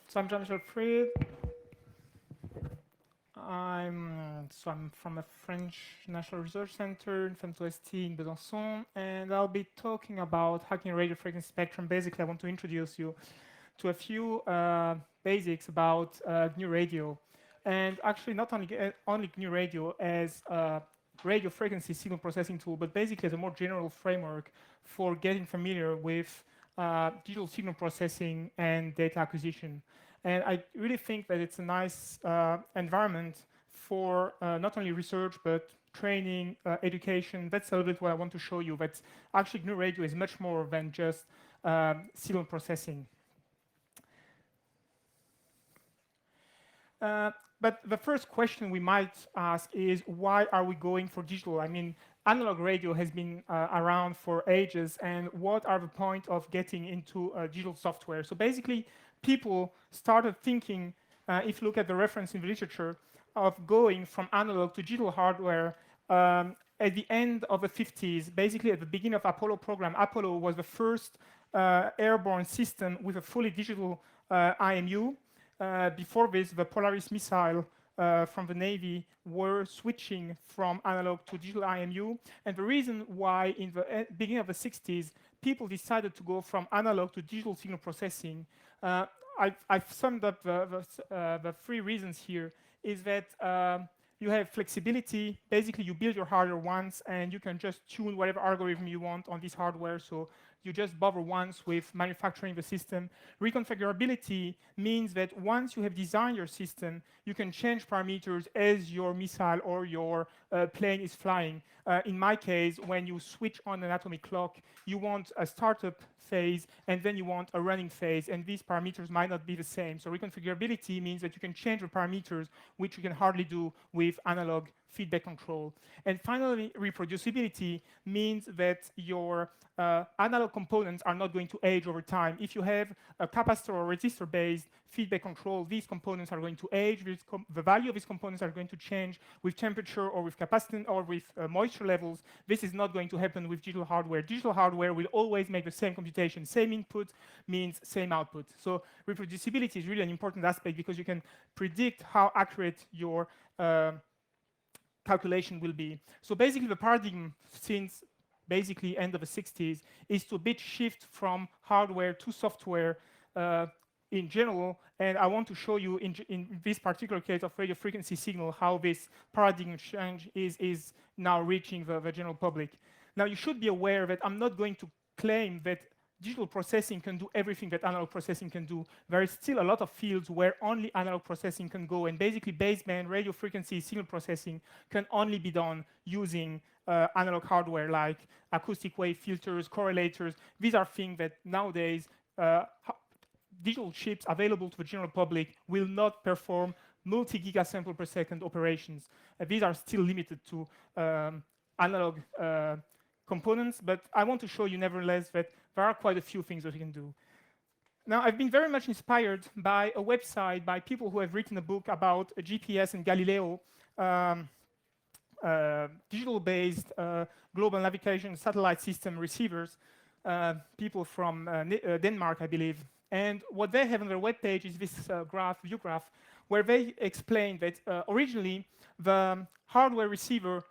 So I'm jmfriedt. I'm from a French National Research Center in FEMTO-ST in Besançon, and I'll be talking about hacking radio frequency spectrum. Basically, I want to introduce you to a few basics about gnuradio, and actually not only gnuradio as a radio frequency signal processing tool, but basically as a more general framework for getting familiar with digital signal processing and data acquisition. And I really think that it's a nice environment for not only research, but training, education. That's a little bit what I want to show you. But actually, GNU Radio is much more than just signal processing. But the first question we might ask is, why are we going for digital? I mean, analog radio has been around for ages, and what are the point of getting into digital software? So basically, people started thinking, if you look at the reference in the literature, of going from analog to digital hardware at the end of the 50s, basically at the beginning of Apollo program. Apollo was the first airborne system with a fully digital IMU. Before this, the Polaris missile from the Navy were switching from analog to digital IMU. And the reason why in the beginning of the 60s, people decided to go from analog to digital signal processing, I've summed up the three reasons here, is that you have flexibility. Basically, you build your hardware once, and you can just tune whatever algorithm you want on this hardware. So you just bother once with manufacturing the system. Reconfigurability means that once you have designed your system, you can change parameters as your missile or your plane is flying. In my case, when you switch on an atomic clock, you want a startup phase, and then you want a running phase, and these parameters might not be the same. So reconfigurability means that you can change the parameters, which you can hardly do with analog feedback control. And finally, reproducibility means that your analog components are not going to age over time. If you have a capacitor or resistor-based feedback control, these components are going to age. The value of these components are going to change with temperature or with capacitance or with moisture levels. This is not going to happen with digital hardware. Digital hardware will always make the same computation. Same input means same output. So reproducibility is really an important aspect because you can predict how accurate your calculation will be. So basically, the paradigm since basically end of the 60s is to a bit shift from hardware to software in general. And I want to show you in this particular case of radio frequency signal how this paradigm change is now reaching the general public. Now, you should be aware that I'm not going to claim that digital processing can do everything that analog processing can do. There is still a lot of fields where only analog processing can go, and basically baseband radio frequency signal processing can only be done using analog hardware like acoustic wave filters, correlators. These are things that nowadays digital chips available to the general public will not perform multi-giga sample per second operations. These are still limited to analog components, but I want to show you nevertheless that there are quite a few things that you can do. Now, I've been very much inspired by a website by people who have written a book about GPS and Galileo, digital-based global navigation satellite system receivers, people from Denmark, I believe. And what they have on their webpage is this view graph, where they explain that originally the hardware receiver,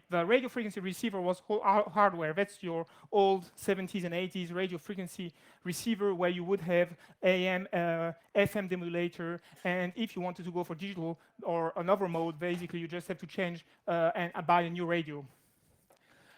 the radio frequency receiver was hardware. That's your old 70s and 80s radio frequency receiver where you would have AM, FM demodulator, and if you wanted to go for digital or another mode, basically you just have to change and buy a new radio.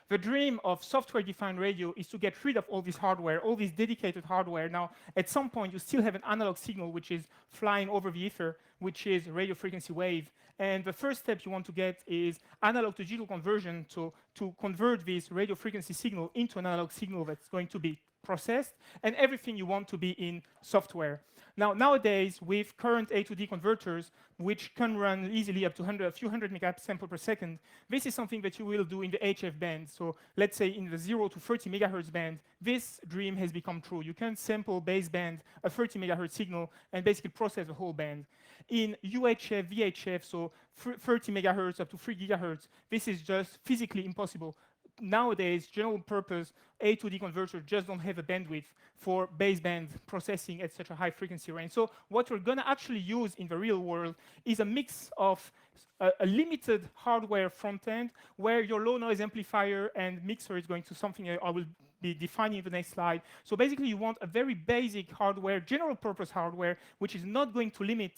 The dream of software-defined radio is to get rid of all this hardware, all this dedicated hardware. Now, at some point, you still have an analog signal which is flying over the ether, which is radio frequency wave. And the first step you want to get is analog to digital conversion to convert this radio frequency signal into an analog signal that's going to be processed, and everything you want to be in software. Now, nowadays, with current A to D converters, which can run easily up to a few hundred megasample per second, this is something that you will do in the HF band. So let's say in the 0 to 30 megahertz band, this dream has become true. You can sample baseband a 30 megahertz signal and basically process the whole band. In UHF, VHF, so 30 megahertz up to 3 gigahertz, this is just physically impossible. nowadays, general purpose A to D converters just don't have a bandwidth for baseband processing at such a high frequency range. So what we're going to actually use in the real world is a mix of a limited hardware front end where your low noise amplifier and mixer is going to something I will be defining in the next slide. So basically you want a very basic hardware, general purpose hardware, which is not going to limit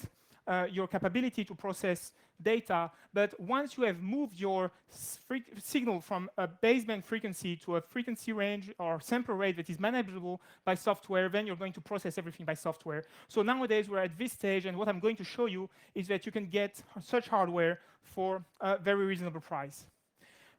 your capability to process data, but once you have moved your signal from a baseband frequency to a frequency range or sample rate that is manageable by software, then you're going to process everything by software. So nowadays we're at this stage, and what I'm going to show you is that you can get such hardware for a very reasonable price.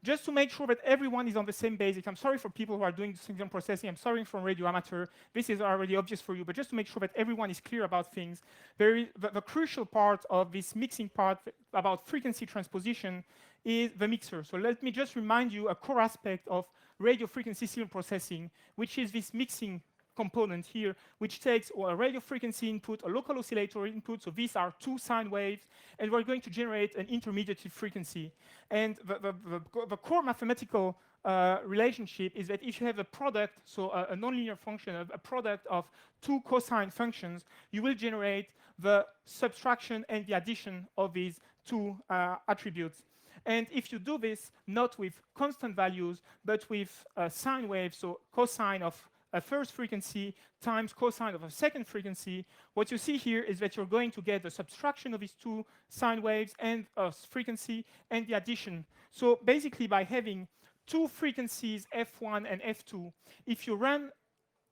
Just to make sure that everyone is on the same basic, I'm sorry for people who are doing signal processing, I'm sorry from radio amateur, this is already obvious for you, but just to make sure that everyone is clear about things, the crucial part of this mixing part about frequency transposition is the mixer. So let me just remind you a core aspect of radio frequency signal processing, which is this mixing component here, which takes a radio frequency input, a local oscillator input, so these are two sine waves, and we're going to generate an intermediate frequency. And the core mathematical relationship is that if you have a product, so a nonlinear function, a product of two cosine functions, you will generate the subtraction and the addition of these two attributes. And if you do this not with constant values, but with sine waves, so cosine of a first frequency times cosine of a second frequency, what you see here is that you're going to get the subtraction of these two sine waves and a frequency and the addition. So basically by having two frequencies f1 and f2, if you run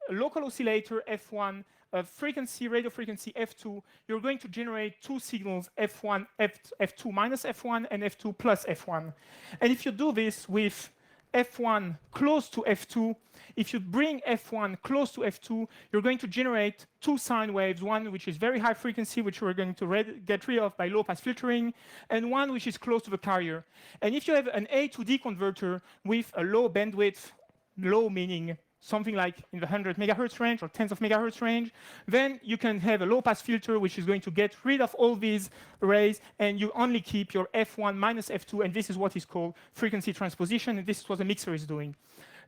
a local oscillator f1, a frequency, radio frequency f2, you're going to generate two signals f1, f2 minus f1 and f2 plus f1. And if you do this with f1 close to f2, if you bring f1 close to f2, you're going to generate two sine waves, one which is very high frequency, which we're going to get rid of by low-pass filtering, and one which is close to the carrier. And if you have an A to D converter with a low bandwidth, low meaning something like in the 100 megahertz range or tens of megahertz range, then you can have a low-pass filter which is going to get rid of all these arrays, and you only keep your f1 minus f2, and this is what is called frequency transposition, and this is what the mixer is doing.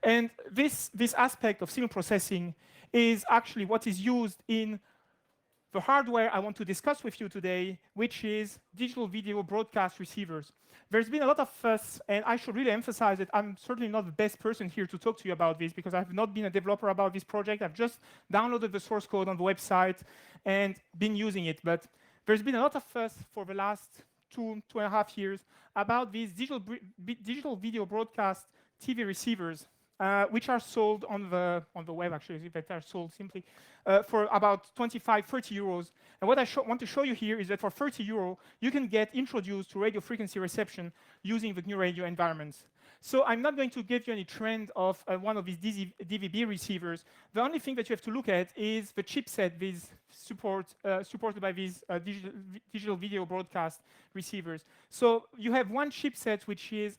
And this aspect of signal processing is actually what is used in the hardware I want to discuss with you today, which is digital video broadcast receivers. There's been a lot of fuss, and I should really emphasize that I'm certainly not the best person here to talk to you about this, because I've not been a developer about this project. I've just downloaded the source code on the website and been using it. But there's been a lot of fuss for the last 2.5 years about these digital video broadcast TV receivers, which are sold on the web, actually, that are sold simply for about 25, 30 euros. And what I want to show you here is that for 30 euro, you can get introduced to radio frequency reception using the gnuradio environments. So I'm not going to give you any trend of one of these DVB receivers. The only thing that you have to look at is the chipset these supported by these digital video broadcast receivers. So you have one chipset, which is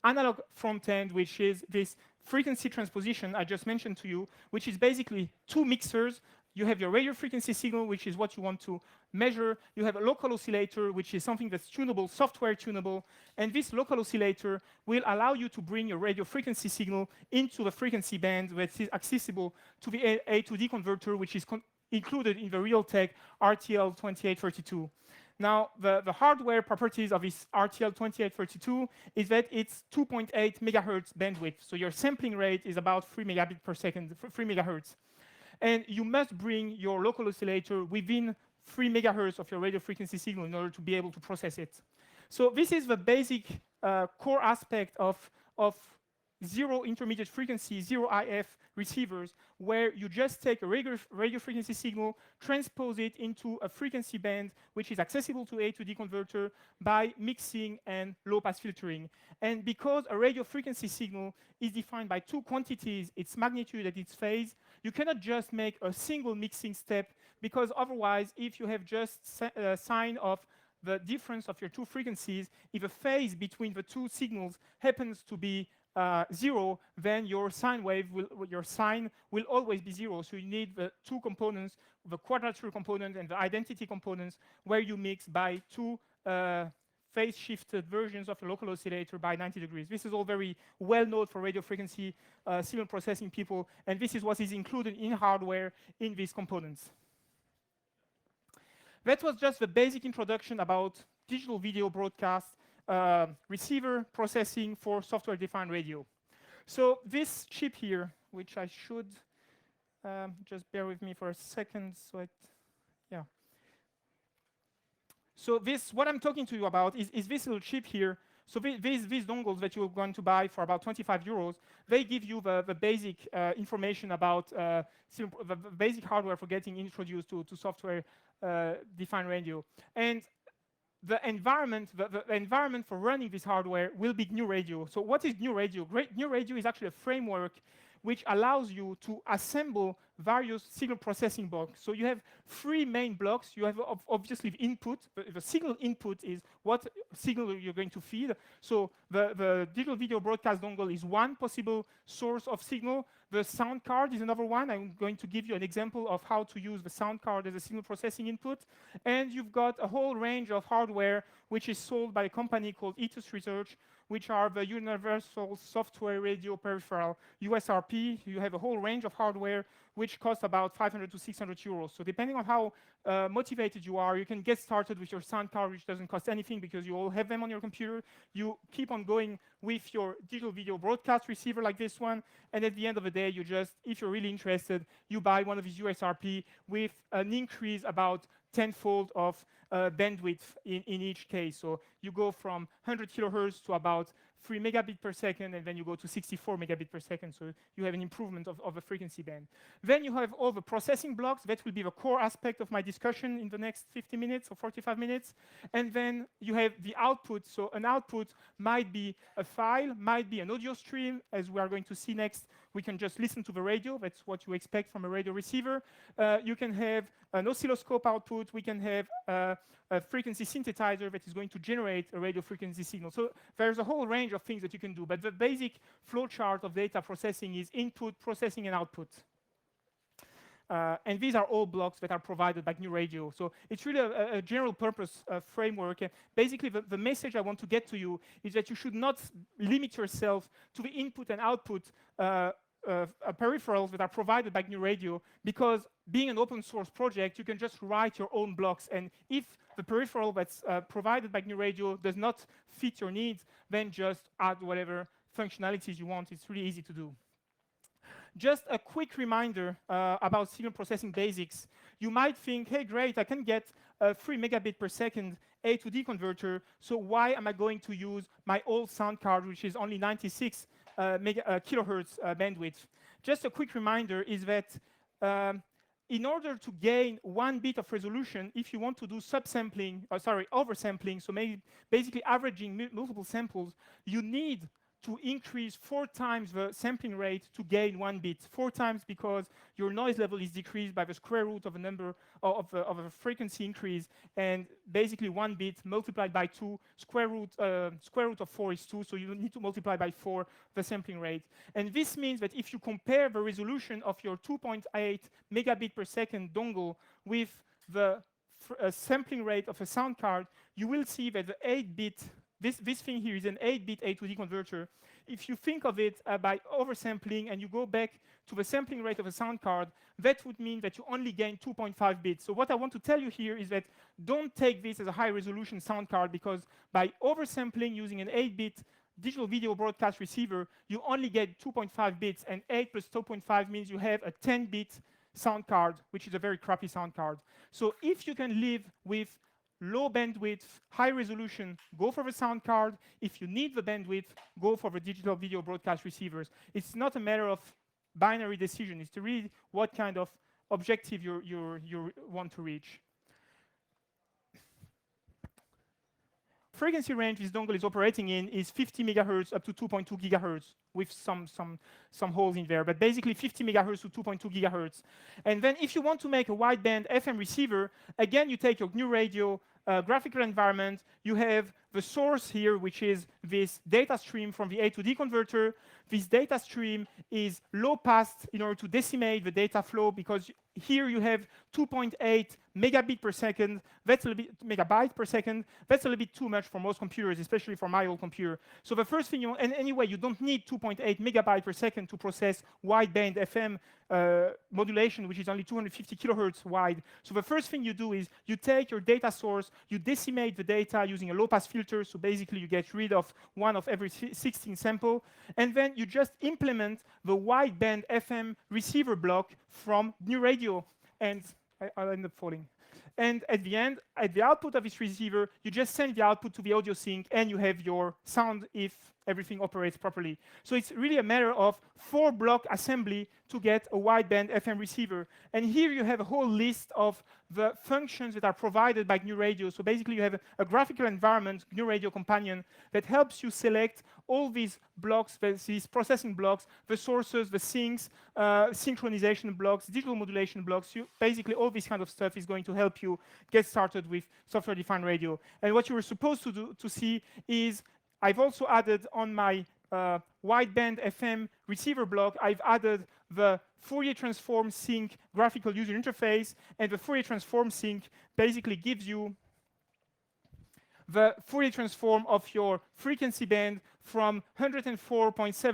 analog front end, which is this frequency transposition I just mentioned to you, which is basically two mixers. You have your radio frequency signal, which is what you want to measure. You have a local oscillator, which is something that's tunable, software tunable. And this local oscillator will allow you to bring your radio frequency signal into the frequency band that is accessible to the A to D converter, which is included in the Realtek RTL2832. Now, the hardware properties of this RTL2832 is that it's 2.8 megahertz bandwidth. So your sampling rate is about 3 megabit per second, 3 megahertz. And you must bring your local oscillator within 3 megahertz of your radio frequency signal in order to be able to process it. So this is the basic core aspect of zero intermediate frequency, zero IF receivers, where you just take a radio frequency signal, transpose it into a frequency band which is accessible to A to D converter by mixing and low-pass filtering. And because a radio frequency signal is defined by two quantities, its magnitude and its phase, you cannot just make a single mixing step, because otherwise, if you have just a sine of the difference of your two frequencies, if a phase between the two signals happens to be 0, then your sine will always be 0. So you need the two components, the quadrature component and the identity components, where you mix by two phase-shifted versions of a local oscillator by 90 degrees. This is all very well known for radio frequency signal processing people, and this is what is included in hardware in these components. That was just the basic introduction about digital video broadcast receiver processing for software-defined radio. So this chip here, which I should just bear with me for a second, yeah. So what I'm talking to you about is this little chip here. So these dongles that you're going to buy for about 25 euros, they give you the basic information about the basic hardware for getting introduced to software-defined radio. And the environment for running this hardware will be gnuradio. So what is gnuradio? Gnuradio is actually a framework which allows you to assemble various signal processing blocks. So you have three main blocks. You have obviously the input. The signal input is what signal you're going to feed. So the digital video broadcast dongle is one possible source of signal. The sound card is another one. I'm going to give you an example of how to use the sound card as a signal processing input. And you've got a whole range of hardware which is sold by a company called Ethos Research, which are the Universal Software Radio Peripheral, USRP. You have a whole range of hardware which costs about 500 to 600 euros. So depending on how motivated you are, you can get started with your sound card, which doesn't cost anything because you all have them on your computer. You keep on going with your digital video broadcast receiver like this one, and at the end of the day, you just, if you're really interested, you buy one of these USRP with an increase about tenfold of bandwidth in each case. So you go from 100 kilohertz to about 3 megabit per second, and then you go to 64 megabit per second. So you have an improvement of the frequency band. Then you have all the processing blocks. That will be the core aspect of my discussion in the next 50 minutes or 45 minutes. And then you have the output. So an output might be a file, might be an audio stream, as we are going to see next. We can just listen to the radio. That's what you expect from a radio receiver. You can have an oscilloscope output. We can have a frequency synthesizer that is going to generate a radio frequency signal. So there's a whole range of things that you can do. But the basic flowchart of data processing is input, processing, and output. And these are all blocks that are provided by gnuradio. So it's really a general purpose framework. And basically, the message I want to get to you is that you should not limit yourself to the input and output peripherals that are provided by gnuradio, because being an open source project, you can just write your own blocks. And if the peripheral that's provided by gnuradio does not fit your needs, then just add whatever functionalities you want. It's really easy to do. Just a quick reminder about signal processing basics. You might think, hey, great, I can get a 3 megabit per second A to D converter, so why am I going to use my old sound card, which is only 96 kilohertz bandwidth? Just a quick reminder is that in order to gain 1 bit of resolution, if you want to do oversampling, so basically averaging multiple samples, you need to increase 4 times the sampling rate to gain 1 bit. 4 times because your noise level is decreased by the square root of a number of a frequency increase, and basically 1 bit multiplied by 2, square root of 4 is 2, so you need to multiply by 4 the sampling rate. And this means that if you compare the resolution of your 2.8 megabit per second dongle with the sampling rate of a sound card, you will see that the 8-bit this thing here is an 8-bit A to D converter. If you think of it by oversampling and you go back to the sampling rate of a sound card, that would mean that you only gain 2.5 bits. So what I want to tell you here is that don't take this as a high-resolution sound card, because by oversampling using an 8-bit digital video broadcast receiver, you only get 2.5 bits, and 8 plus 2.5 means you have a 10-bit sound card, which is a very crappy sound card. So if you can live with low bandwidth, high resolution, go for the sound card. If you need the bandwidth, go for the digital video broadcast receivers. It's not a matter of binary decision. It's to read what kind of objective you want to reach. Frequency range this dongle is operating in is 50 megahertz up to 2.2 gigahertz with some holes in there, but basically 50 megahertz to 2.2 gigahertz. And then if you want to make a wideband FM receiver, again, you take your gnuradio graphical environment, you have the source here, which is this data stream from the A to D converter. This data stream is low passed in order to decimate the data flow, because here you have 2.8 megabit per second. That's a little bit megabyte per second. That's a little bit too much for most computers, especially for my old computer. So the first thing you want, and anyway, you don't need 2.8 megabyte per second to process wideband FM modulation, which is only 250 kilohertz wide. So the first thing you do is you take your data source, you decimate the data using a low-pass filter. So basically, you get rid of one of every 16 sample, and then you just implement the wideband FM receiver block from gnuradio, and I'll end up falling. And at the end, at the output of this receiver, you just send the output to the audio sink, and you have your sound if everything operates properly. So it's really a matter of 4-block assembly to get a wideband FM receiver. And here you have a whole list of the functions that are provided by gnuradio. So basically, you have a graphical environment, gnuradio companion, that helps you select all these blocks, these processing blocks, the sources, the sinks, synchronization blocks, digital modulation blocks. Basically, all this kind of stuff is going to help you get started with software-defined radio. And what you were supposed to do to see is I've also added on my wideband FM receiver block, I've added the Fourier transform sync graphical user interface, and the Fourier transform sync basically gives you the Fourier transform of your frequency band from 104.7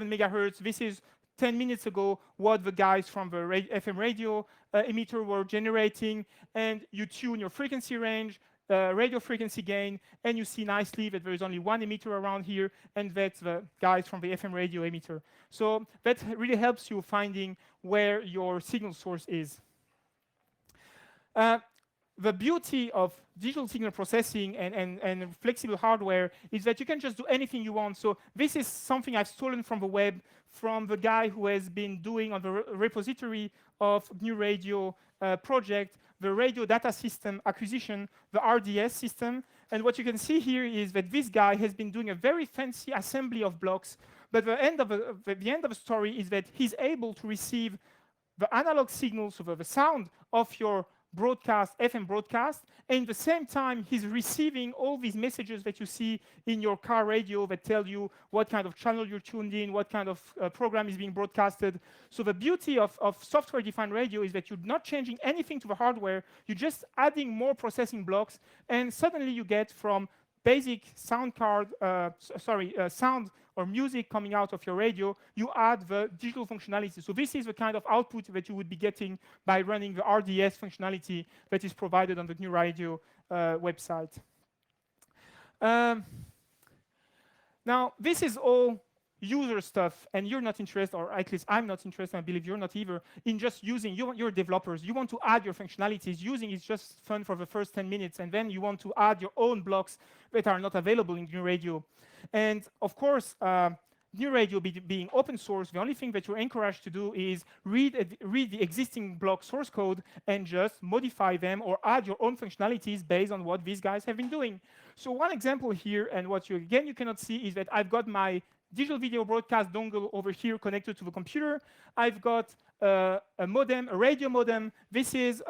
megahertz. This is 10 minutes ago what the guys from the FM radio emitter were generating, and you tune your frequency range, radio frequency gain, and you see nicely that there is only one emitter around here, and that's the guys from the FM radio emitter. So that really helps you finding where your signal source is. The beauty of digital signal processing and flexible hardware is that you can just do anything you want. So this is something I've stolen from the web, from the guy who has been doing on the repository of gnuradio project, the radio data system acquisition, the RDS system. And what you can see here is that this guy has been doing a very fancy assembly of blocks, but the end of the story is that he's able to receive the analog signals, so the sound of your broadcast, FM broadcast, and at the same time, he's receiving all these messages that you see in your car radio that tell you what kind of channel you're tuned in, what kind of program is being broadcasted. So the beauty of software-defined radio is that you're not changing anything to the hardware, you're just adding more processing blocks, and suddenly you get from basic sound card, sound or music coming out of your radio, you add the digital functionality. So this is the kind of output that you would be getting by running the RDS functionality that is provided on the gnuradio website. Now, this is all user stuff, and you're not interested, or at least I'm not interested, I believe you're not either, in just using, you're developers, you want to add your functionalities. Using is just fun for the first 10 minutes, and then you want to add your own blocks that are not available in gnuradio. And of course, gnuradio being open source, the only thing that you're encouraged to do is read the existing block source code and just modify them or add your own functionalities based on what these guys have been doing. So one example here, and what you cannot see, is that I've got my digital video broadcast dongle over here connected to the computer. I've got a modem, a radio modem. This is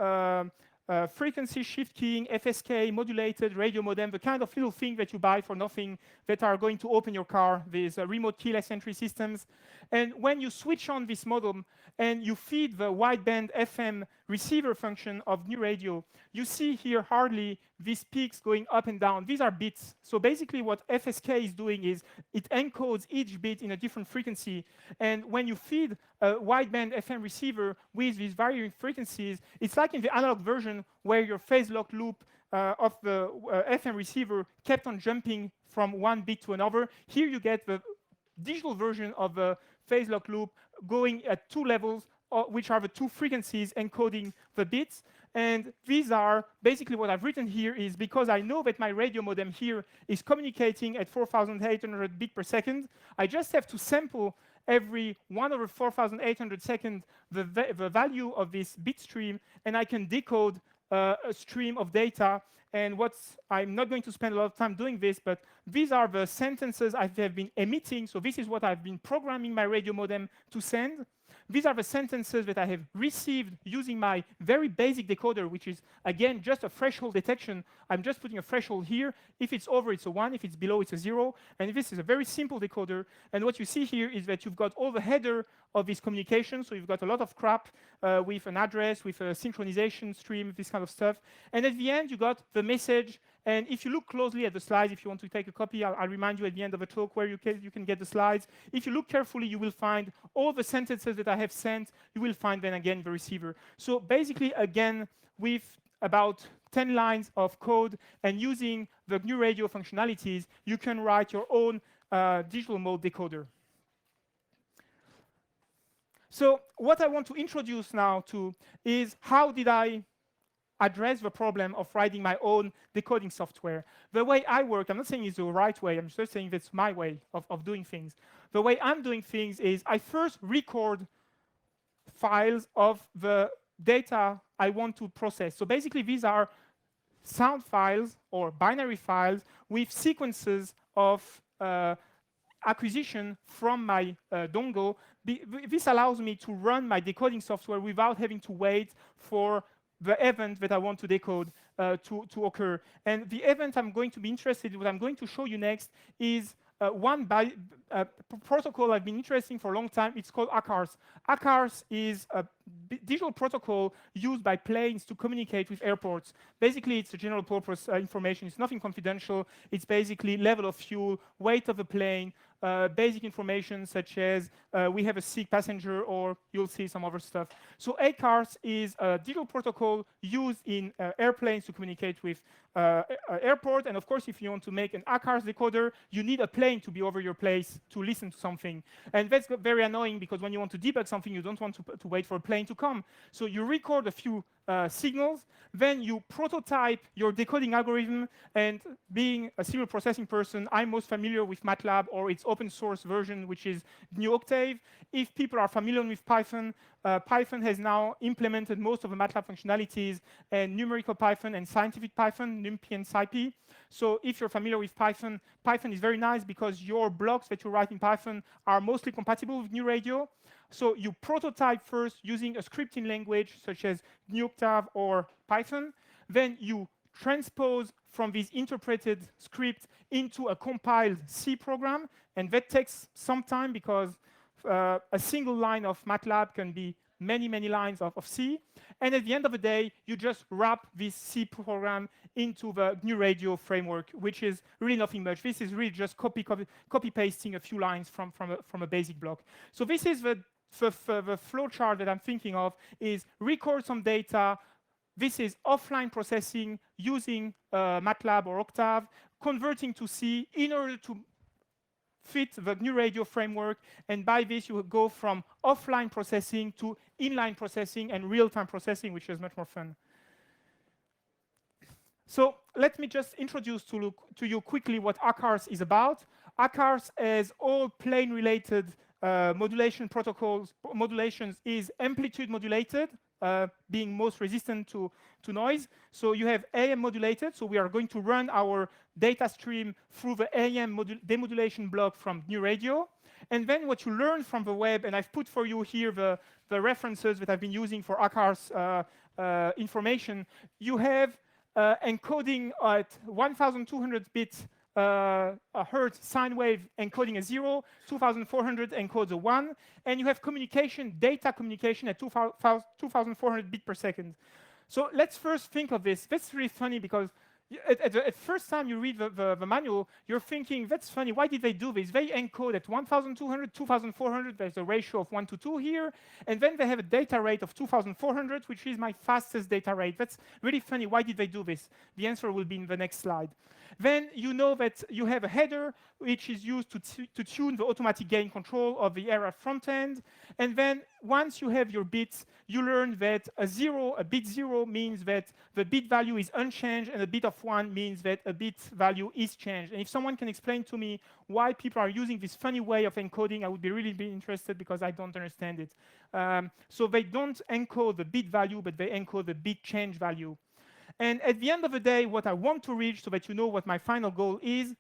frequency shift keying, FSK, modulated radio modem, the kind of little thing that you buy for nothing that are going to open your car, these remote keyless entry systems. And when you switch on this modem and you feed the wideband FM receiver function of gnuradio, you see here hardly these peaks going up and down. These are bits. So basically what FSK is doing is it encodes each bit in a different frequency. And when you feed a wideband FM receiver with these varying frequencies, it's like in the analog version where your phase lock loop of the FM receiver kept on jumping from one bit to another. Here you get the digital version of the phase lock loop going at two levels, which are the two frequencies encoding the bits. And these are basically what I've written here is because I know that my radio modem here is communicating at 4,800 bits per second, I just have to sample every 1/4,800 seconds the value of this bit stream, and I can decode a stream of data. And I'm not going to spend a lot of time doing this, but these are the sentences I have been emitting. So this is what I've been programming my radio modem to send. these are the sentences that I have received using my very basic decoder, which is, again, just a threshold detection. I'm just putting a threshold here. If it's over, it's a 1. If it's below, it's a 0. And this is a very simple decoder. And what you see here is that you've got all the header of this communication. So you've got a lot of crap with an address, with a synchronization stream, this kind of stuff. And at the end, you got the message. And if you look closely at the slides, if you want to take a copy, I'll remind you at the end of the talk where you can get the slides. If you look carefully, you will find all the sentences that I have sent. You will find then again the receiver. So basically, again, with about 10 lines of code and using the gnuradio functionalities, you can write your own digital mode decoder. So what I want to introduce now to is how did I address the problem of writing my own decoding software. The way I work, I'm not saying it's the right way, I'm just saying that's my way of doing things. The way I'm doing things is I first record files of the data I want to process. So basically these are sound files or binary files with sequences of acquisition from my dongle. This allows me to run my decoding software without having to wait for the event that I want to decode to occur. And the event I'm going to be interested in, what I'm going to show you next, is one protocol I've been interested in for a long time. It's called ACARS. ACARS is a digital protocol used by planes to communicate with airports. Basically, it's a general purpose information. It's nothing confidential. It's basically level of fuel, weight of the plane, basic information such as we have a sick passenger, or you'll see some other stuff. So ACARS is a digital protocol used in airplanes to communicate with airport. And of course, if you want to make an ACARS decoder, you need a plane to be over your place to listen to something. And that's very annoying because when you want to debug something, you don't want to wait for a plane to come. So you record a few signals, then you prototype your decoding algorithm. And being a signal processing person, I'm most familiar with MATLAB or its open source version, which is GNU Octave. If people are familiar with Python, Python has now implemented most of the MATLAB functionalities, and numerical Python and scientific Python, NumPy and SciPy. So if you're familiar with Python, Python is very nice because your blocks that you write in Python are mostly compatible with gnuradio. So you prototype first using a scripting language such as GNU Octave or Python. Then you transpose from this interpreted script into a compiled C program. And that takes some time because a single line of MATLAB can be many, many lines of C. And at the end of the day, you just wrap this C program into the gnuradio framework, which is really nothing much. This is really just copy pasting a few lines from a basic block. So this is the flow chart that I'm thinking of, is record some data. This is offline processing using MATLAB or Octave, converting to C in order to fit the gnuradio framework. And by this, you go from offline processing to inline processing and real-time processing, which is much more fun. So let me just introduce to you quickly what ACARS is about. ACARS, as all plane-related modulation protocols, modulations, is amplitude modulated, being most resistant to noise. So you have AM modulated, so we are going to run our data stream through the AM demodulation block from gnuradio. And then what you learn from the web, and I've put for you here the references that I've been using for ACARS information, you have encoding at 1,200 bits a hertz sine wave encoding a 0, 2,400 encodes a 1, and you have communication, data communication at 2,400 bits per second. So let's first think of this. That's really funny because at first time you read the manual, you're thinking, that's funny, why did they do this? They encode at 1,200, 2,400, there's a ratio of 1 to 2 here, and then they have a data rate of 2,400, which is my fastest data rate. That's really funny, why did they do this? The answer will be in the next slide. Then you know that you have a header, which is used to tune the automatic gain control of the error front end. And then once you have your bits, you learn that a bit 0 means that the bit value is unchanged, and a bit of 1 means that a bit value is changed. And if someone can explain to me why people are using this funny way of encoding, I would be really interested because I don't understand it. So they don't encode the bit value, but they encode the bit change value. And at the end of the day, what I want to reach, so that you know what my final goal is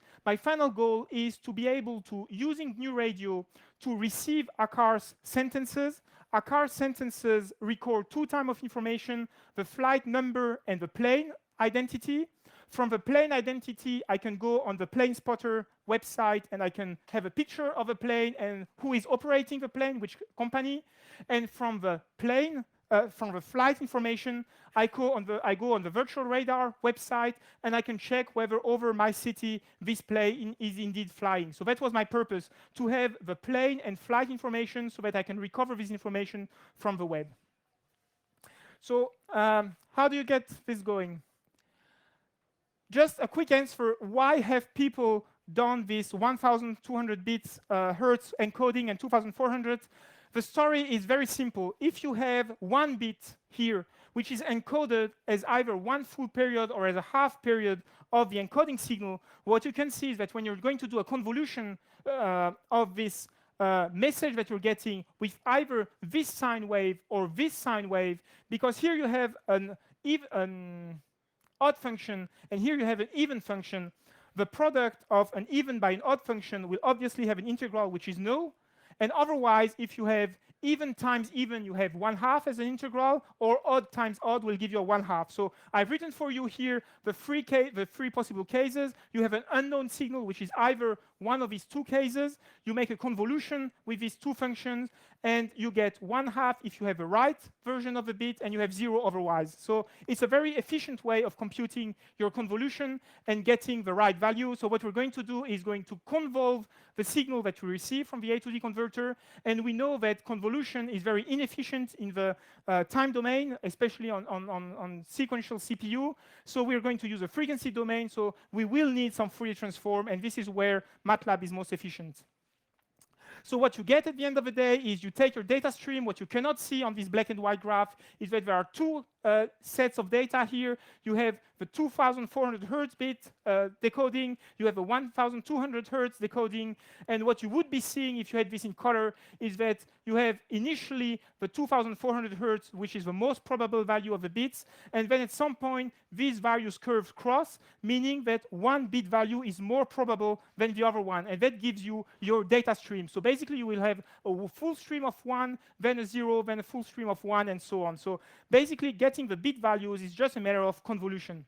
to be able to, using gnuradio, to receive ACAR's sentences. ACAR sentences record two types of information: the flight number and the plane identity. From the plane identity, I can go on the plane spotter website and I can have a picture of a plane and who is operating the plane, which company. And from the plane, from the flight information, I go on the virtual radar website and I can check whether over my city this plane is indeed flying. So that was my purpose, to have the plane and flight information so that I can recover this information from the web. So how do you get this going? Just a quick answer: why have people done this 1,200 bits hertz encoding and 2,400? The story is very simple. If you have one bit here, which is encoded as either one full period or as a half period of the encoding signal, what you can see is that when you're going to do a convolution of this message that you're getting with either this sine wave or this sine wave, because here you have an odd function, and here you have an even function, the product of an even by an odd function will obviously have an integral which is null. And otherwise, if you have even times even, you have 1/2 as an integral, or odd times odd will give you a 1/2. So I've written for you here the three possible cases. You have an unknown signal, which is either one of these two cases. You make a convolution with these two functions, and you get 1/2 if you have the right version of the bit, and you have 0 otherwise. So it's a very efficient way of computing your convolution and getting the right value. So what we're going to do is going to convolve the signal that we receive from the A to D converter, and we know that convolution is very inefficient in the time domain, especially on sequential CPU. So we're going to use a frequency domain, so we will need some Fourier transform, and this is where MATLAB is most efficient. So what you get at the end of the day is you take your data stream. What you cannot see on this black and white graph is that there are two sets of data here. You have the 2,400 hertz bit decoding, you have a 1,200 hertz decoding, and what you would be seeing if you had this in color is that you have initially the 2,400 hertz, which is the most probable value of the bits, and then at some point these various curves cross, meaning that one bit value is more probable than the other one, and that gives you your data stream. So basically you will have a full stream of 1, then a 0, then a full stream of 1, and so on. So basically getting the bit values is just a matter of convolution.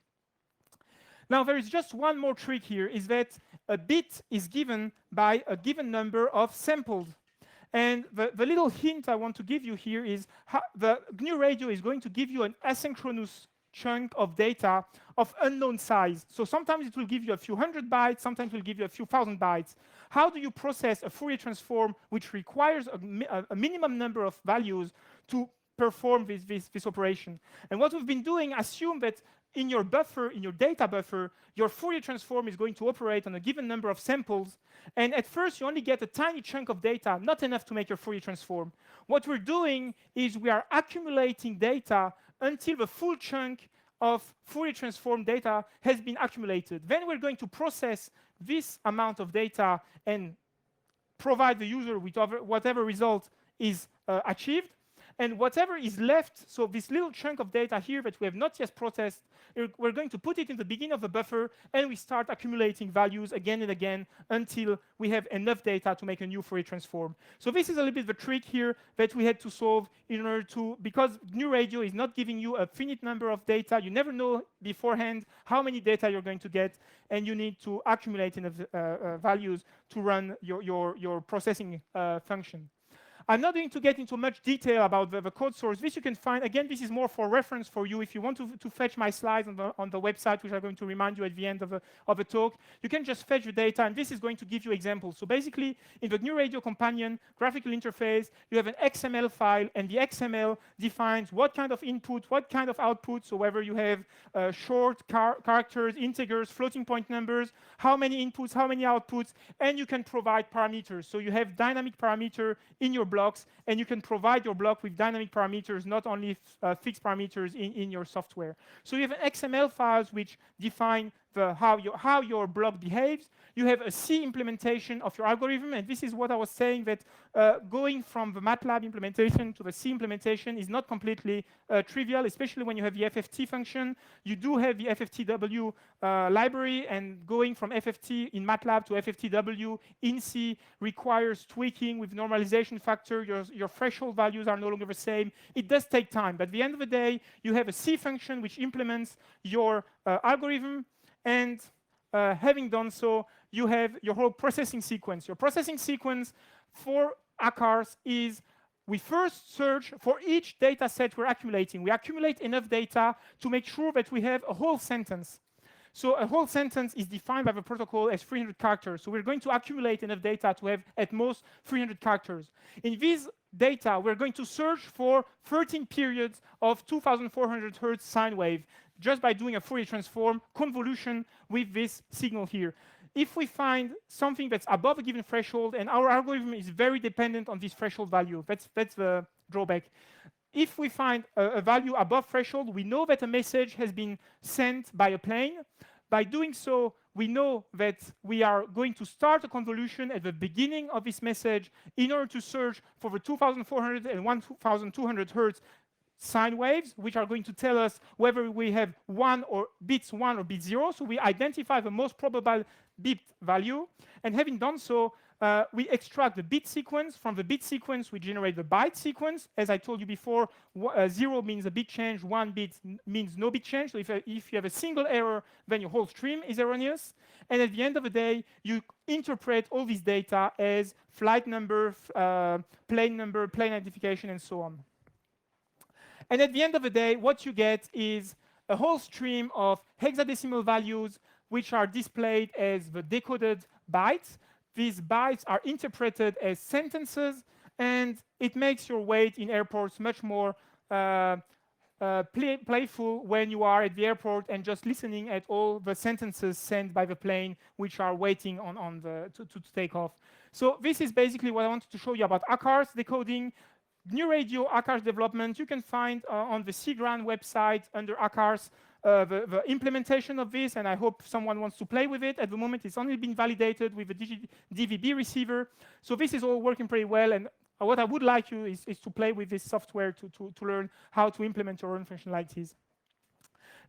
Now there is just one more trick here, is that a bit is given by a given number of samples. And the little hint I want to give you here is how the gnuradio is going to give you an asynchronous chunk of data of unknown size. So sometimes it will give you a few hundred bytes, sometimes it will give you a few thousand bytes. How do you process a Fourier transform which requires a minimum number of values to perform this operation? And what we've been doing, assume that in your buffer, in your data buffer, your Fourier transform is going to operate on a given number of samples. And at first, you only get a tiny chunk of data, not enough to make your Fourier transform. What we're doing is we are accumulating data until the full chunk of Fourier transform data has been accumulated. Then we're going to process this amount of data and provide the user with whatever result is achieved. And whatever is left, so this little chunk of data here that we have not yet processed, we're going to put it in the beginning of the buffer, and we start accumulating values again and again until we have enough data to make a new Fourier transform. So this is a little bit the trick here that we had to solve in order to, because gnuradio is not giving you a finite number of data, you never know beforehand how many data you're going to get, and you need to accumulate enough values to run your processing function. I'm not going to get into much detail about the code source. This you can find. Again, this is more for reference for you. If you want to fetch my slides on the website, which I'm going to remind you at the end of the talk, you can just fetch the data, and this is going to give you examples. So basically, in the gnuradio companion graphical interface, you have an XML file, and the XML defines what kind of input, what kind of output, so whether you have short characters, integers, floating point numbers, how many inputs, how many outputs, and you can provide parameters. So you have dynamic parameter in your blocks, and you can provide your block with dynamic parameters, not only fixed parameters in your software. So you have XML files which define how your block behaves. You have a C implementation of your algorithm, and this is what I was saying, that going from the MATLAB implementation to the C implementation is not completely trivial, especially when you have the FFT function. You do have the FFTW library, and going from FFT in MATLAB to FFTW in C requires tweaking with normalization factor. Your threshold values are no longer the same. It does take time, but at the end of the day, you have a C function which implements your algorithm, and having done so, you have your whole processing sequence. Your processing sequence for ACARS is we first search for each data set we're accumulating. We accumulate enough data to make sure that we have a whole sentence. So a whole sentence is defined by the protocol as 300 characters. So we're going to accumulate enough data to have at most 300 characters. In these data, we're going to search for 13 periods of 2400 Hertz sine wave just by doing a Fourier transform convolution with this signal here. If we find something that's above a given threshold, and our algorithm is very dependent on this threshold value, that's the drawback. If we find a value above threshold, we know that a message has been sent by a plane. By doing so, we know that we are going to start a convolution at the beginning of this message in order to search for the 2400 and 1200 Hertz sine waves, which are going to tell us whether we have bits 1 or bit 0. So we identify the most probable bit value. And having done so, we extract the bit sequence. From the bit sequence, we generate the byte sequence. As I told you before, 0 means a bit change, 1 bit means no bit change. So if you have a single error, then your whole stream is erroneous. And at the end of the day, you interpret all this data as flight number, plane identification, and so on. And at the end of the day, what you get is a whole stream of hexadecimal values which are displayed as the decoded bytes. These bytes are interpreted as sentences, and it makes your wait in airports much more playful when you are at the airport and just listening at all the sentences sent by the plane which are waiting to take off. So this is basically what I wanted to show you about ACARS decoding. gnuradio ACARS development, you can find on the CGRAN website under ACARS the implementation of this, and I hope someone wants to play with it. At the moment, it's only been validated with a DVB receiver. So this is all working pretty well, and what I would like you is to play with this software to learn how to implement your own functionalities.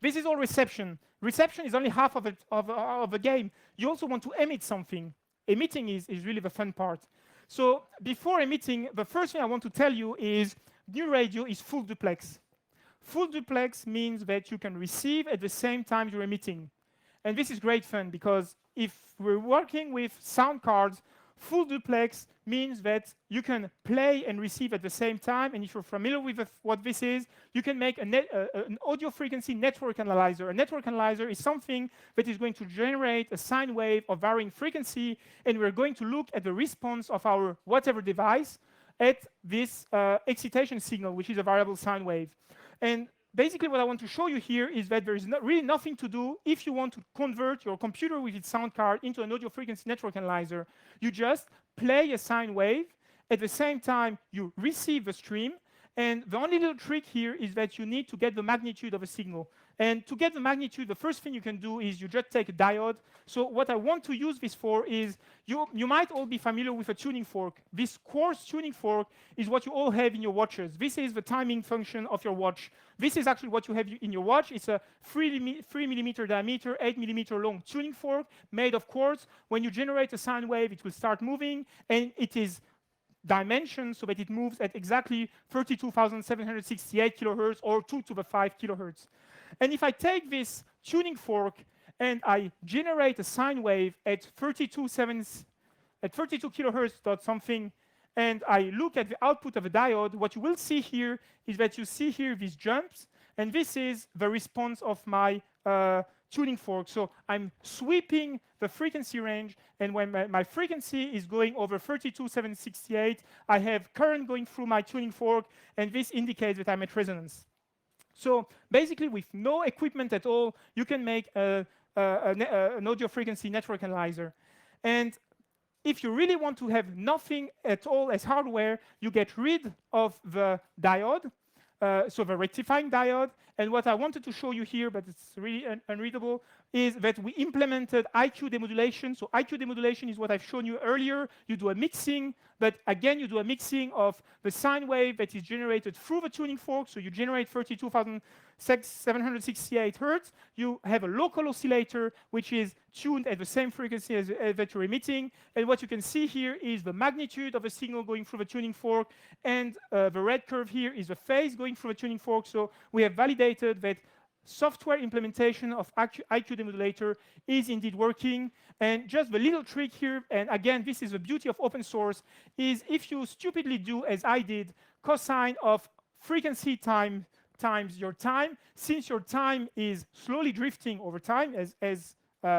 This is all reception. Reception is only half of the game. You also want to emit something. Emitting is really the fun part. So before emitting, the first thing I want to tell you is gnuradio is full duplex. Full duplex means that you can receive at the same time you're emitting. And this is great fun, because if we're working with sound cards, full duplex means that you can play and receive at the same time. And if you're familiar with what this is, you can make an audio frequency network analyzer. A network analyzer is something that is going to generate a sine wave of varying frequency, and we're going to look at the response of our whatever device at this excitation signal, which is a variable sine wave. And basically what I want to show you here is that there is really nothing to do if you want to convert your computer with its sound card into an audio frequency network analyzer. You just play a sine wave. At the same time, you receive the stream. And the only little trick here is that you need to get the magnitude of a signal. And to get the magnitude, the first thing you can do is you just take a diode. So what I want to use this for is, you might all be familiar with a tuning fork. This quartz tuning fork is what you all have in your watches. This is the timing function of your watch. This is actually what you have in your watch. It's a 3 millimeter diameter, 8 millimeter long tuning fork made of quartz. When you generate a sine wave, it will start moving, and it is dimension so that it moves at exactly 32,768 kilohertz or 2 to the 5 kilohertz. And if I take this tuning fork and I generate a sine wave at 32 kilohertz dot something, and I look at the output of a diode, what you will see here is that you see here these jumps, and this is the response of my tuning fork. So I'm sweeping the frequency range, and when my frequency is going over 32,768, I have current going through my tuning fork, and this indicates that I'm at resonance. So basically, with no equipment at all, you can make an audio frequency network analyzer. And if you really want to have nothing at all as hardware, you get rid of the diode, so the rectifying diode. And what I wanted to show you here, but it's really unreadable, is that we implemented IQ demodulation. So IQ demodulation is what I've shown you earlier. You do a mixing, but again, you do a mixing of the sine wave that is generated through the tuning fork. So you generate 32,768 hertz. You have a local oscillator, which is tuned at the same frequency as that you're emitting. And what you can see here is the magnitude of the signal going through the tuning fork. And the red curve here is the phase going through the tuning fork. So we have validated that software implementation of IQ demodulator is indeed working. And just the little trick here, and again, this is the beauty of open source, is if you stupidly do, as I did, cosine of frequency times your time, since your time is slowly drifting over time as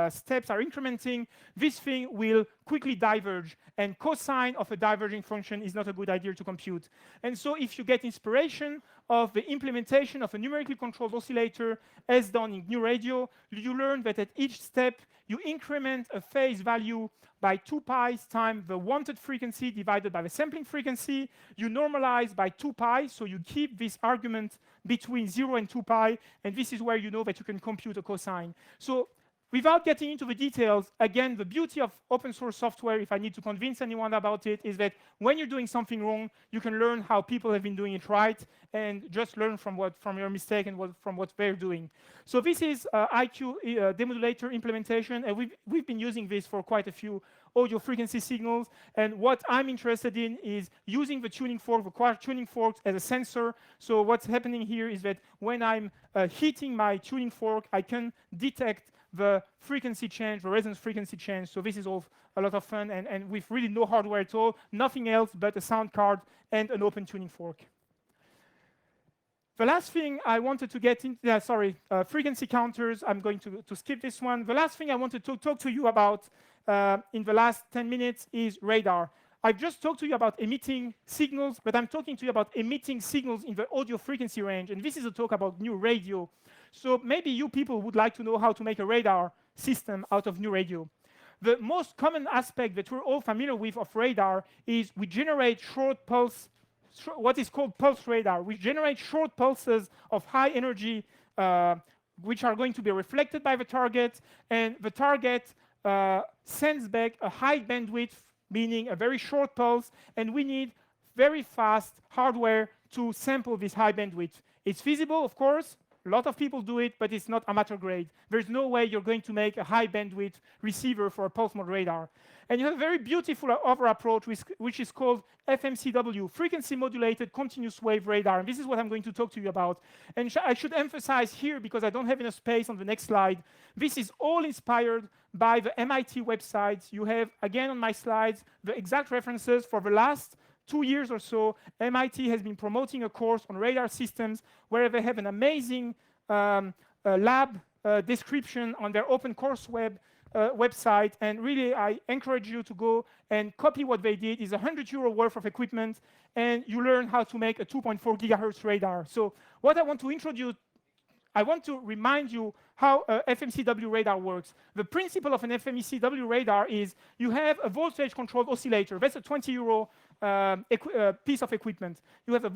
steps are incrementing, this thing will quickly diverge, and cosine of a diverging function is not a good idea to compute. And so if you get inspiration of the implementation of a numerically controlled oscillator as done in gnuradio, you learn that at each step you increment a phase value by 2 pi times the wanted frequency divided by the sampling frequency. You normalize by 2 pi, so you keep this argument between 0 and 2 pi, and this is where you know that you can compute a cosine. So without getting into the details, again, the beauty of open source software, if I need to convince anyone about it, is that when you're doing something wrong, you can learn how people have been doing it right, and just learn from your mistake and from what they're doing. So this is IQ demodulator implementation, and we've been using this for quite a few audio frequency signals. And what I'm interested in is using the tuning fork, the quarter tuning fork, as a sensor. So what's happening here is that when I'm heating my tuning fork, I can detect the frequency change, the resonance frequency change. So this is all a lot of fun, and with really no hardware at all, nothing else but a sound card and an open tuning fork. The last thing I wanted to get into, frequency counters. I'm going to skip this one. The last thing I wanted to talk to you about in the last 10 minutes is radar. I've just talked to you about emitting signals, but I'm talking to you about emitting signals in the audio frequency range, and this is a talk about gnuradio. So maybe you people would like to know how to make a radar system out of gnuradio. The most common aspect that we're all familiar with of radar is we generate short pulse, what is called pulse radar. We generate short pulses of high energy, which are going to be reflected by the target, and the target sends back a high bandwidth, meaning a very short pulse, and we need very fast hardware to sample this high bandwidth. It's feasible, of course. A lot of people do it, but it's not amateur grade. There's no way you're going to make a high bandwidth receiver for a pulse mode radar. And you have a very beautiful other approach, which is called FMCW, frequency modulated continuous wave radar. And this is what I'm going to talk to you about. And I should emphasize here, because I don't have enough space on the next slide, this is all inspired by the MIT websites. You have, again on my slides, the exact references. For the last 2 years or so, MIT has been promoting a course on radar systems where they have an amazing lab description on their open course website. And really, I encourage you to go and copy what they did. It's €100 worth of equipment, and you learn how to make a 2.4 gigahertz radar. So what I want to introduce, I want to remind you how FMCW radar works. The principle of an FMCW radar is you have a voltage-controlled oscillator. That's a €20 piece of equipment. You have a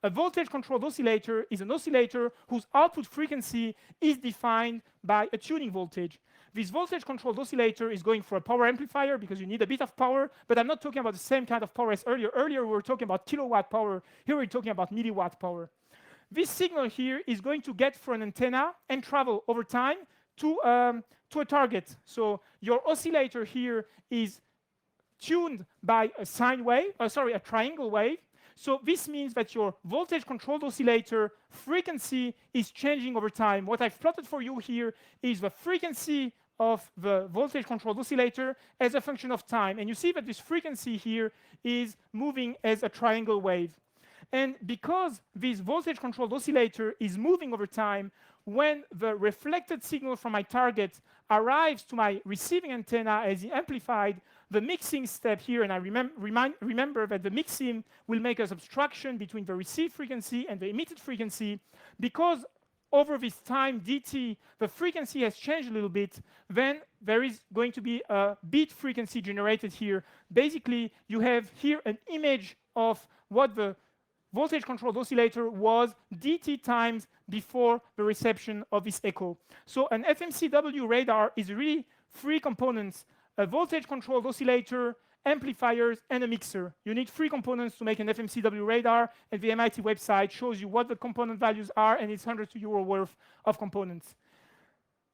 voltage-controlled oscillator is an oscillator whose output frequency is defined by a tuning voltage. This voltage-controlled oscillator is going for a power amplifier because you need a bit of power, but I'm not talking about the same kind of power as earlier. Earlier, we were talking about kilowatt power. Here, we're talking about milliwatt power. This signal here is going to get through an antenna and travel over time to a target. So your oscillator here is tuned by a a triangle wave. So this means that your voltage-controlled oscillator frequency is changing over time. What I've plotted for you here is the frequency of the voltage-controlled oscillator as a function of time. And you see that this frequency here is moving as a triangle wave. And because this voltage-controlled oscillator is moving over time, when the reflected signal from my target arrives to my receiving antenna as amplified, the mixing step here, and I remember that the mixing will make a subtraction between the received frequency and the emitted frequency. Because over this time dt, the frequency has changed a little bit, then there is going to be a beat frequency generated here. Basically, you have here an image of what the voltage-controlled oscillator was dt times before the reception of this echo. So an FMCW radar is really three components: a voltage-controlled oscillator, amplifiers, and a mixer. You need three components to make an FMCW radar, and the MIT website shows you what the component values are, and it's €100 worth of components.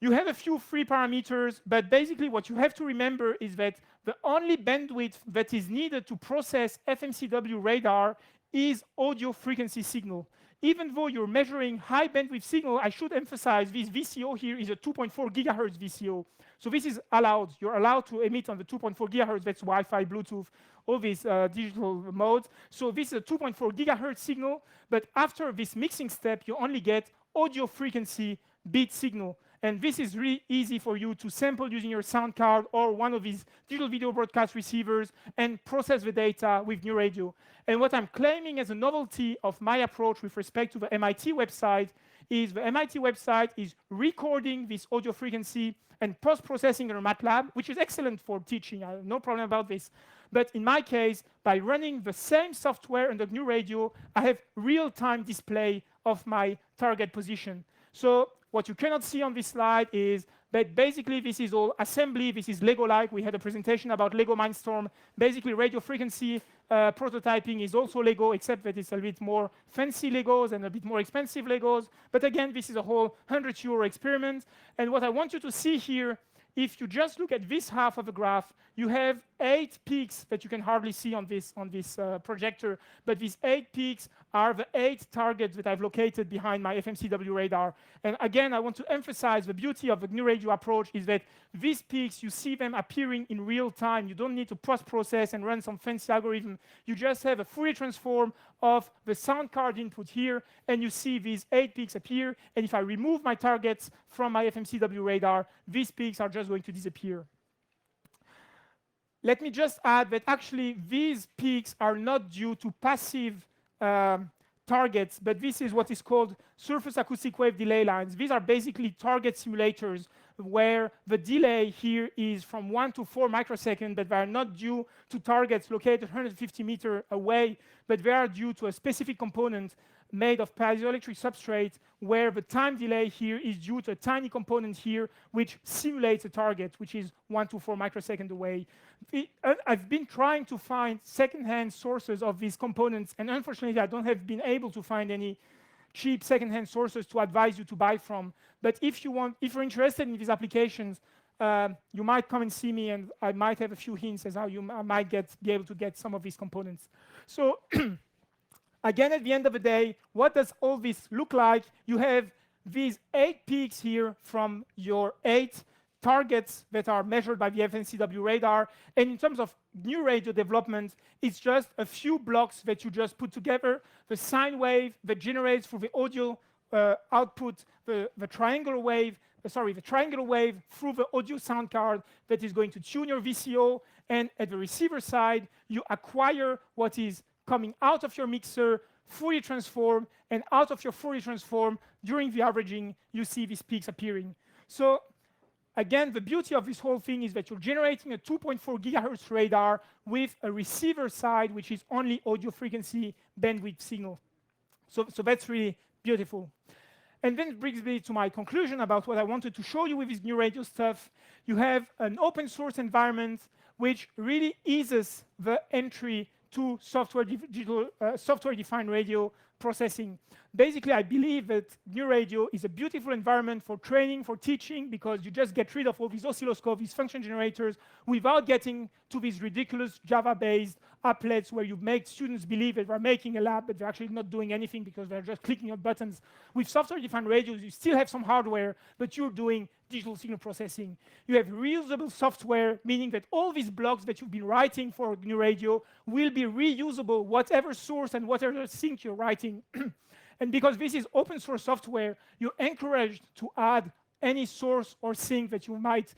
You have a few free parameters, but basically what you have to remember is that the only bandwidth that is needed to process FMCW radar is audio frequency signal. Even though you're measuring high bandwidth signal, I should emphasize this VCO here is a 2.4 gigahertz VCO. So this is allowed. You're allowed to emit on the 2.4 gigahertz. That's Wi-Fi, Bluetooth, all these digital modes. So this is a 2.4 gigahertz signal. But after this mixing step, you only get audio frequency bit signal. And this is really easy for you to sample using your sound card or one of these digital video broadcast receivers and process the data with gnuradio. And what I'm claiming as a novelty of my approach with respect to the MIT website is the MIT website is recording this audio frequency and post-processing in MATLAB, which is excellent for teaching. I have no problem about this. But in my case, by running the same software in the gnuradio, I have real-time display of my target position. So what you cannot see on this slide is that basically this is all assembly. This is Lego-like. We had a presentation about Lego Mindstorm. Basically, radio frequency prototyping is also Lego, except that it's a bit more fancy Legos and a bit more expensive Legos. But again, this is a whole €100 experiment. And what I want you to see here, if you just look at this half of the graph, you have 8 peaks that you can hardly see on this projector. But these 8 peaks are the 8 targets that I've located behind my FMCW radar. And again, I want to emphasize the beauty of the gnuradio approach is that these peaks, you see them appearing in real time. You don't need to post-process and run some fancy algorithm. You just have a Fourier transform of the sound card input here, and you see these 8 peaks appear. And if I remove my targets from my FMCW radar, these peaks are just going to disappear. Let me just add that actually these peaks are not due to passive targets, but this is what is called surface acoustic wave delay lines. These are basically target simulators where the delay here is from 1 to 4 microseconds, but they are not due to targets located 150 meters away, but they are due to a specific component made of piezoelectric substrate where the time delay here is due to a tiny component here which simulates a target which is 1 to 4 microseconds away. I've been trying to find second-hand sources of these components, and unfortunately I don't have been able to find any cheap second-hand sources to advise you to buy from. But if you're interested in these applications, you might come and see me, and I might have a few hints as how you might be able to get some of these components. So again, at the end of the day, what does all this look like? You have these 8 peaks here from your 8 targets that are measured by the FMCW radar. And in terms of gnuradio development, it's just a few blocks that you just put together. The sine wave that generates through the audio output, the triangular wave through the audio sound card that is going to tune your VCO. And at the receiver side, you acquire what is coming out of your mixer, Fourier transform, and out of your Fourier transform, during the averaging, you see these peaks appearing. So again, the beauty of this whole thing is that you're generating a 2.4 gigahertz radar with a receiver side, which is only audio frequency bandwidth signal. So that's really beautiful. And then it brings me to my conclusion about what I wanted to show you with this gnuradio stuff. You have an open source environment which really eases the entry to software-defined radio processing. Basically, I believe that gnuradio is a beautiful environment for training, for teaching, because you just get rid of all these oscilloscopes, these function generators, without getting to these ridiculous Java-based applets where you make students believe that they're making a lab, but they're actually not doing anything because they're just clicking on buttons. With software-defined radios, you still have some hardware, but you're doing digital signal processing. You have reusable software, meaning that all these blocks that you've been writing for gnuradio will be reusable, whatever source and whatever sync you're writing. And because this is open source software, you're encouraged to add any source or sync that you might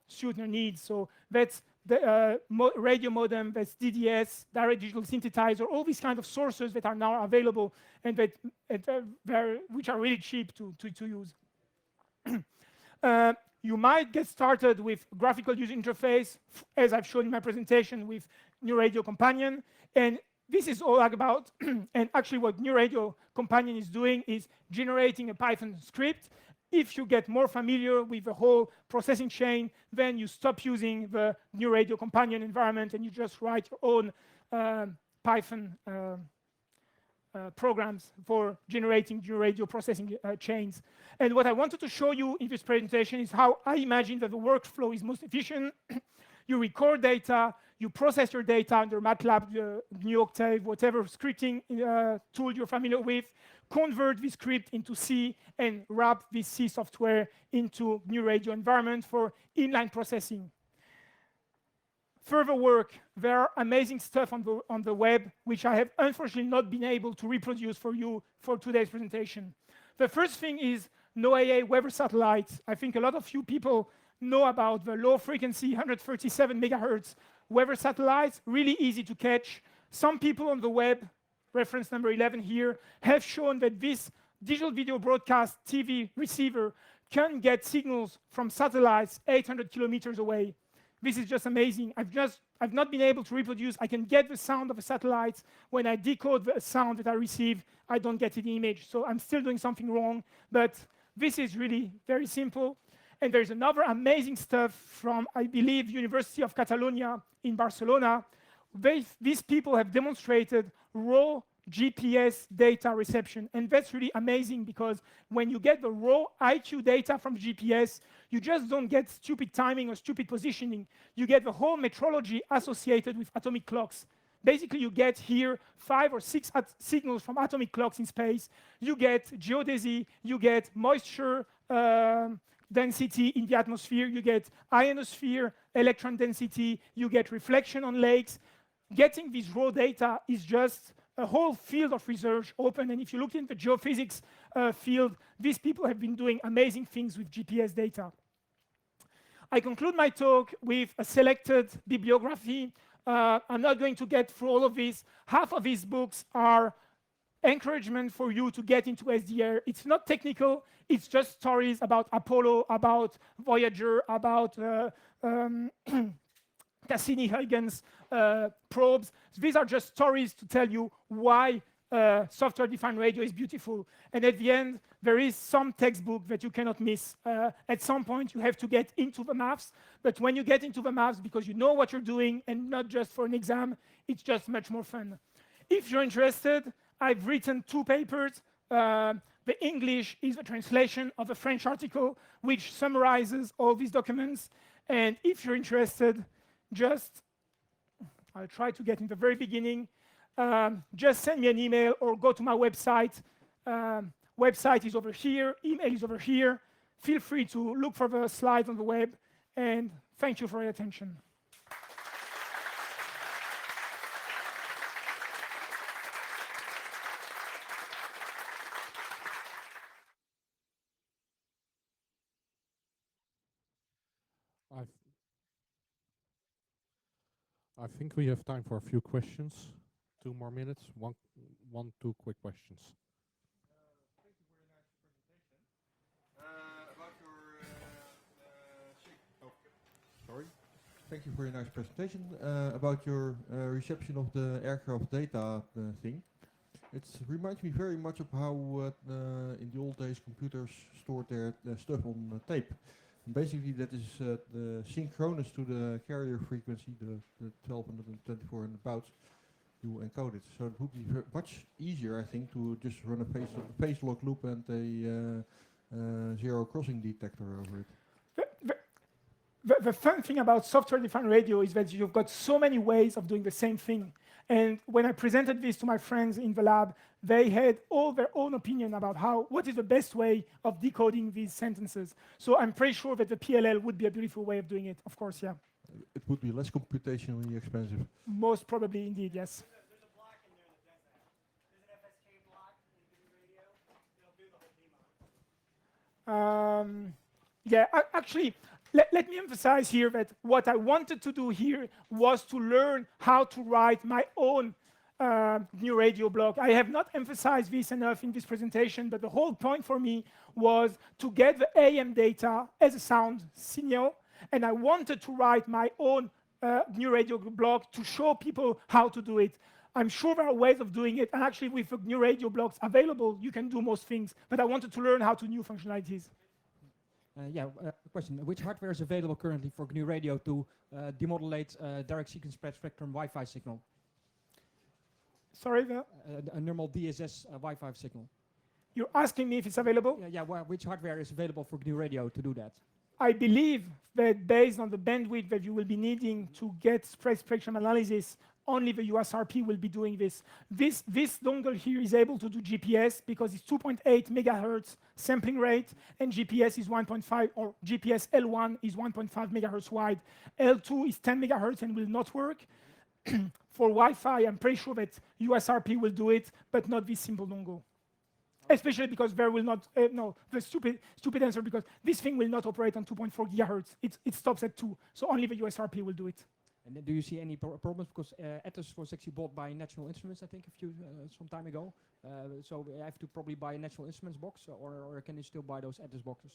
suit your needs. So that's the radio modem, that's DDS, direct digital synthesizer, all these kind of sources that are now available and which are really cheap to use. You might get started with graphical user interface, as I've shown in my presentation with gnuradio Companion. And this is all about, and actually what gnuradio companion is doing is generating a Python script. If you get more familiar with the whole processing chain, then you stop using the gnuradio companion environment and you just write your own Python programs for generating gnuradio processing chains. And what I wanted to show you in this presentation is how I imagine that the workflow is most efficient. You record data, you process your data under MATLAB, GNU Octave, whatever scripting tool you're familiar with, convert this script into C, and wrap this C software into gnuradio environment for inline processing. Further work, there are amazing stuff on the web, which I have unfortunately not been able to reproduce for you for today's presentation. The first thing is NOAA weather satellites. I think a lot of you people know about the low frequency 137 megahertz weather satellites, really easy to catch. Some people on the web, reference number 11 here, have shown that this digital video broadcast TV receiver can get signals from satellites 800 kilometers away. This is just amazing. I've not been able to reproduce. I can get the sound of a satellite. When I decode the sound that I receive, I don't get the image. So I'm still doing something wrong. But this is really very simple. And there's another amazing stuff from, I believe, University of Catalonia in Barcelona. These people have demonstrated raw GPS data reception. And that's really amazing because when you get the raw IQ data from GPS, you just don't get stupid timing or stupid positioning. You get the whole metrology associated with atomic clocks. Basically, you get here 5 or 6 signals from atomic clocks in space. You get geodesy, you get moisture density in the atmosphere, you get ionosphere, electron density, you get reflection on lakes. Getting this raw data is just a whole field of research open, and if you look in the geophysics field, these people have been doing amazing things with GPS data. I conclude my talk with a selected bibliography. I'm not going to get through all of this. Half of these books are encouragement for you to get into SDR. It's not technical, it's just stories about Apollo, about Voyager, about Cassini-Huygens probes. These are just stories to tell you why software-defined radio is beautiful. And at the end, there is some textbook that you cannot miss. At some point, you have to get into the maths. But when you get into the maths, because you know what you're doing and not just for an exam, it's just much more fun. If you're interested, I've written 2 papers. The English is a translation of a French article which summarizes all these documents. And if you're interested, I'll try to get in the very beginning. Just send me an email or go to my website. Website is over here, email is over here. Feel free to look for the slides on the web, and thank you for your attention. I think we have time for a few questions. 2 more minutes. One, 2 quick questions. Thank you for a nice presentation. About your sorry. Thank you for your nice presentation about your reception of the aircraft data thing. It reminds me very much of how in the old days computers stored their stuff on tape. Basically, that is the synchronous to the carrier frequency, the 1200 and 2400 bouts, you encode it. So it would be much easier, I think, to just run a phase lock loop and a zero crossing detector over it. The fun thing about software-defined radio is that you've got so many ways of doing the same thing. And when I presented this to my friends in the lab, they had all their own opinion about what is the best way of decoding these sentences. So I'm pretty sure that the PLL would be a beautiful way of doing it, of course, yeah. It would be less computationally expensive. Most probably, indeed, yes. There's a block in there that does that. There's an FSK block in the radio. It'll do the whole theme. Yeah, actually, let me emphasize here that what I wanted to do here was to learn how to write my own gnuradio block. I have not emphasized this enough in this presentation, but the whole point for me was to get the AM data as a sound signal, and I wanted to write my own gnuradio block to show people how to do it. I'm sure there are ways of doing it. And actually, with the gnuradio blocks available, you can do most things. But I wanted to learn how to new functionalities. Question. Which hardware is available currently for gnuradio to demodulate direct sequence spread spectrum Wi-Fi signal? Sorry, A normal DSS Wi-Fi signal. you're asking me if it's available? Which hardware is available for gnuradio to do that? I believe that based on the bandwidth that you will be needing to get spread spectrum analysis, only the USRP will be doing this. This dongle here is able to do GPS because it's 2.8 megahertz sampling rate, and GPS is 1.5, or GPS L1 is 1.5 megahertz wide. L2 is 10 megahertz and will not work. For Wi-Fi, I'm pretty sure that USRP will do it, but not this simple dongle. Especially because there will not, the stupid answer, because this thing will not operate on 2.4 gigahertz. It stops at 2, so only the USRP will do it. And then do you see any problems? Because Ethos was actually bought by National Instruments, I think, some time ago. So I have to probably buy a National Instruments box, or can you still buy those Ethos boxes?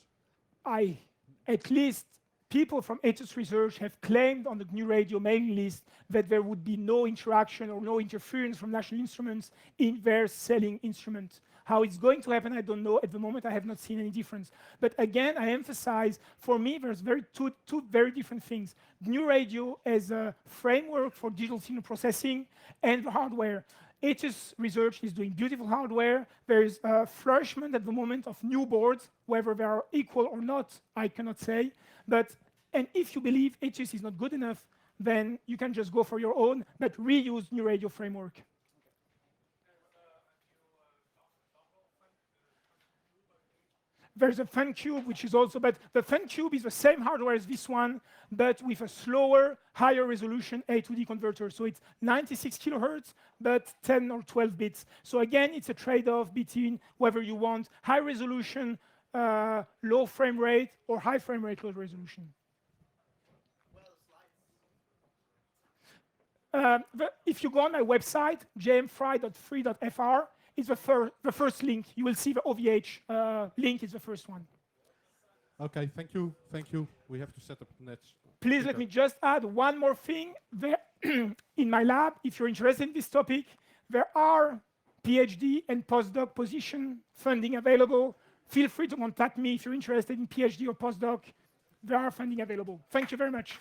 At least people from Ethos Research have claimed on the gnuradio mailing list that there would be no interaction or no interference from National Instruments in their selling instrument. How it's going to happen, I don't know. At the moment, I have not seen any difference. But again, I emphasize, for me, there's two very different things. gnuradio as a framework for digital signal processing and the hardware. Ethos Research is doing beautiful hardware. There is a flourishment at the moment of new boards. Whether they are equal or not, I cannot say. And if you believe Ethos is not good enough, then you can just go for your own, but reuse gnuradio framework. There's a FunCube, which is also, but the FunCube is the same hardware as this one, but with a slower, higher resolution A to D converter. So it's 96 kilohertz, but 10 or 12 bits. So again, it's a trade-off between whether you want high resolution, low frame rate, or high frame rate, low resolution. If you go on my website, jmfriedt.free.fr, is the first link. You will see the OVH link is the first one. Okay, thank you. Thank you. We have to set up next. Please let me just add one more thing. There in my lab, if you're interested in this topic, there are PhD and postdoc position funding available. Feel free to contact me if you're interested in PhD or postdoc. There are funding available. Thank you very much.